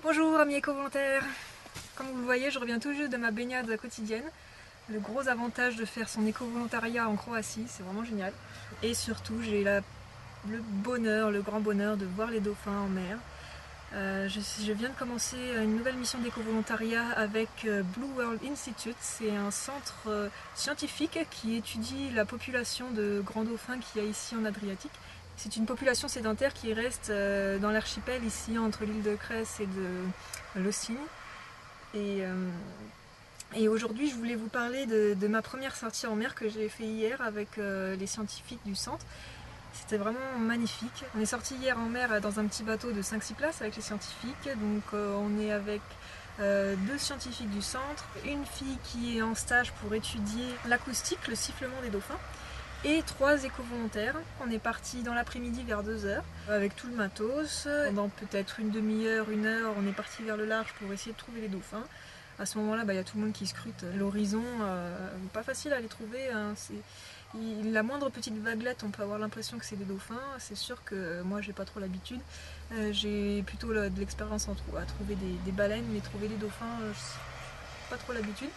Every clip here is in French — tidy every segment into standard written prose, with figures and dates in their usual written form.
Bonjour amis éco-volontaires. Comme vous le voyez, je reviens tout juste de ma baignade quotidienne. Le gros avantage de faire son éco-volontariat en Croatie, c'est vraiment génial. Et surtout, j'ai le bonheur, le grand bonheur de voir les dauphins en mer. Je viens de commencer une nouvelle mission d'éco-volontariat avec Blue World Institute. C'est un centre scientifique qui étudie la population de grands dauphins qu'il y a ici en Adriatique. C'est une population sédentaire qui reste dans l'archipel ici entre l'île de Cres et de Losigny. Et aujourd'hui, je voulais vous parler de ma première sortie en mer que j'ai fait hier avec les scientifiques du centre. C'était vraiment magnifique. On est sorti hier en mer dans un petit bateau de 5-6 places avec les scientifiques. Donc on est avec deux scientifiques du centre, une fille qui est en stage pour étudier l'acoustique, le sifflement des dauphins, et 3 éco-volontaires. On est parti dans l'après-midi vers 2h avec tout le matos. Pendant peut-être une demi-heure, 1 heure, on est parti vers le large pour essayer de trouver les dauphins. À ce moment-là, y a tout le monde qui scrute l'horizon. Pas facile à les trouver. Hein. La moindre petite vaguelette, on peut avoir l'impression que c'est des dauphins. C'est sûr que moi, j'ai pas trop l'habitude. J'ai plutôt de l'expérience à trouver des baleines, mais trouver des dauphins, pas trop l'habitude.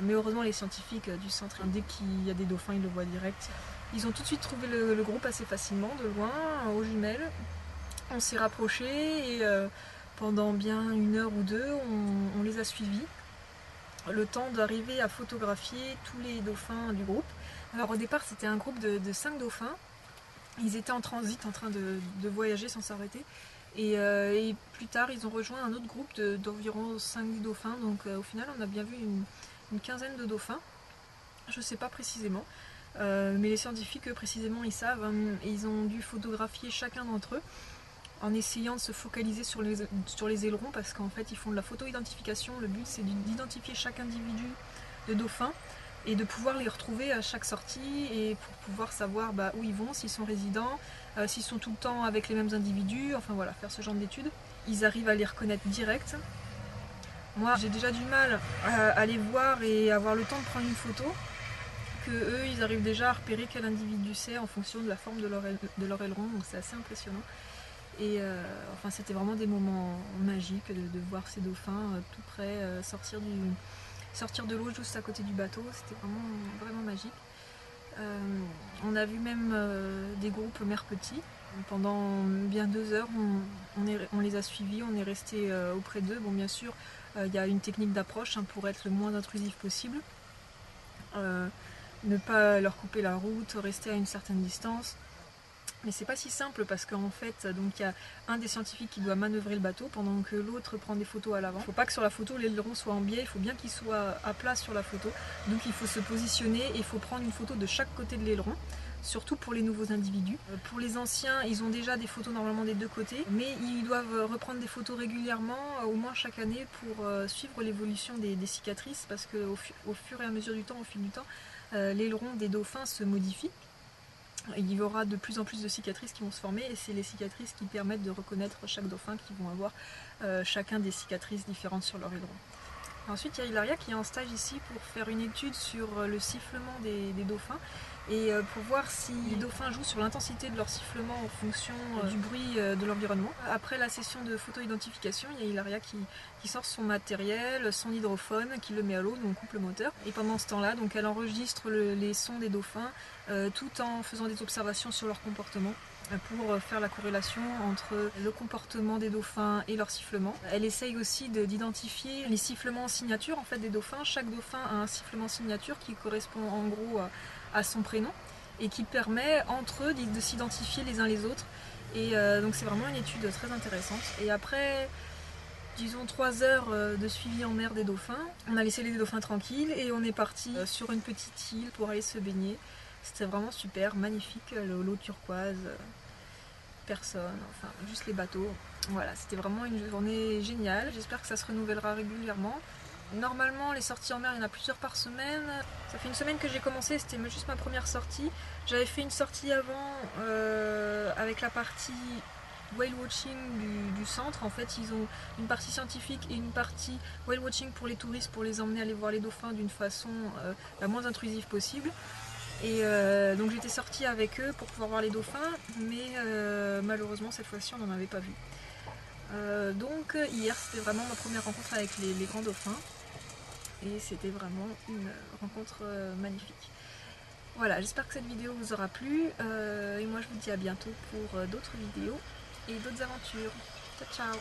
Mais heureusement, les scientifiques du centre, dès qu'il y a des dauphins, ils le voient direct. Ils ont tout de suite trouvé le groupe assez facilement, de loin, aux jumelles. On s'est rapprochés et pendant bien 1 heure ou 2, on les a suivis. Le temps d'arriver à photographier tous les dauphins du groupe. Alors au départ, c'était un groupe de 5 dauphins. Ils étaient en transit, en train de voyager sans s'arrêter. Et plus tard, ils ont rejoint un autre groupe d'environ 5 dauphins. Donc au final, on a bien vu une quinzaine de dauphins. Je ne sais pas précisément. Mais les scientifiques, eux, précisément, ils savent. Hein, et ils ont dû photographier chacun d'entre eux en essayant de se focaliser sur les ailerons parce qu'en fait, ils font de la photo-identification. Le but, c'est d'identifier chaque individu de dauphin et de pouvoir les retrouver à chaque sortie et pour pouvoir savoir où ils vont, s'ils sont résidents, s'ils sont tout le temps avec les mêmes individus, enfin voilà, faire ce genre d'études. Ils arrivent à les reconnaître direct. Moi, j'ai déjà du mal à les voir et avoir le temps de prendre une photo, que eux, ils arrivent déjà à repérer quel individu c'est en fonction de la forme de leur aileron, donc c'est assez impressionnant. Et enfin, c'était vraiment des moments magiques de voir ces dauphins tout près sortir de l'eau juste à côté du bateau. C'était vraiment, vraiment magique. On a vu même des groupes mère-petit. Pendant bien 2 heures, on les a suivis, on est resté auprès d'eux. Bon, bien sûr, il y a une technique d'approche pour être le moins intrusif possible. Ne pas leur couper la route, rester à une certaine distance. Mais c'est pas si simple parce qu'en fait, donc il y a un des scientifiques qui doit manœuvrer le bateau pendant que l'autre prend des photos à l'avant. Il ne faut pas que sur la photo l'aileron soit en biais, il faut bien qu'il soit à plat sur la photo. Donc il faut se positionner et il faut prendre une photo de chaque côté de l'aileron. Surtout pour les nouveaux individus. Pour les anciens, ils ont déjà des photos normalement des 2 côtés, mais ils doivent reprendre des photos régulièrement, au moins chaque année, pour suivre l'évolution des cicatrices, parce qu'au fur et à mesure du temps, au fil du temps, l'aileron des dauphins se modifie. Il y aura de plus en plus de cicatrices qui vont se former et c'est les cicatrices qui permettent de reconnaître chaque dauphin qui vont avoir chacun des cicatrices différentes sur leur aileron. Ensuite, il y a Hilaria qui est en stage ici pour faire une étude sur le sifflement des dauphins et pour voir si les dauphins jouent sur l'intensité de leur sifflement en fonction du bruit de l'environnement. Après la session de photo-identification, il y a Hilaria qui sort son matériel, son hydrophone, qui le met à l'eau, donc coupe le moteur. Et pendant ce temps-là, donc, elle enregistre les sons des dauphins tout en faisant des observations sur leur comportement pour faire la corrélation entre le comportement des dauphins et leur sifflement. Elle essaye aussi d'identifier les sifflements signature en fait, des dauphins. Chaque dauphin a un sifflement signature qui correspond en gros à son prénom et qui permet entre eux de s'identifier les uns les autres. Et donc c'est vraiment une étude très intéressante. Et après, disons 3 heures de suivi en mer des dauphins, on a laissé les dauphins tranquilles et on est parti sur une petite île pour aller se baigner. C'était vraiment super, magnifique, l'eau turquoise, personne, enfin juste les bateaux. Voilà, c'était vraiment une journée géniale. J'espère que ça se renouvellera régulièrement. Normalement, les sorties en mer, il y en a plusieurs par semaine. Ça fait 1 semaine que j'ai commencé, c'était juste ma première sortie. J'avais fait une sortie avant avec la partie whale watching du centre. En fait, ils ont une partie scientifique et une partie whale watching pour les touristes, pour les emmener aller voir les dauphins d'une façon la moins intrusive possible. Et donc j'étais sortie avec eux pour pouvoir voir les dauphins, mais malheureusement cette fois-ci on n'en avait pas vu. Donc hier c'était vraiment ma première rencontre avec les grands dauphins et c'était vraiment une rencontre magnifique. Voilà, j'espère que cette vidéo vous aura plu et moi je vous dis à bientôt pour d'autres vidéos et d'autres aventures. Ciao ciao!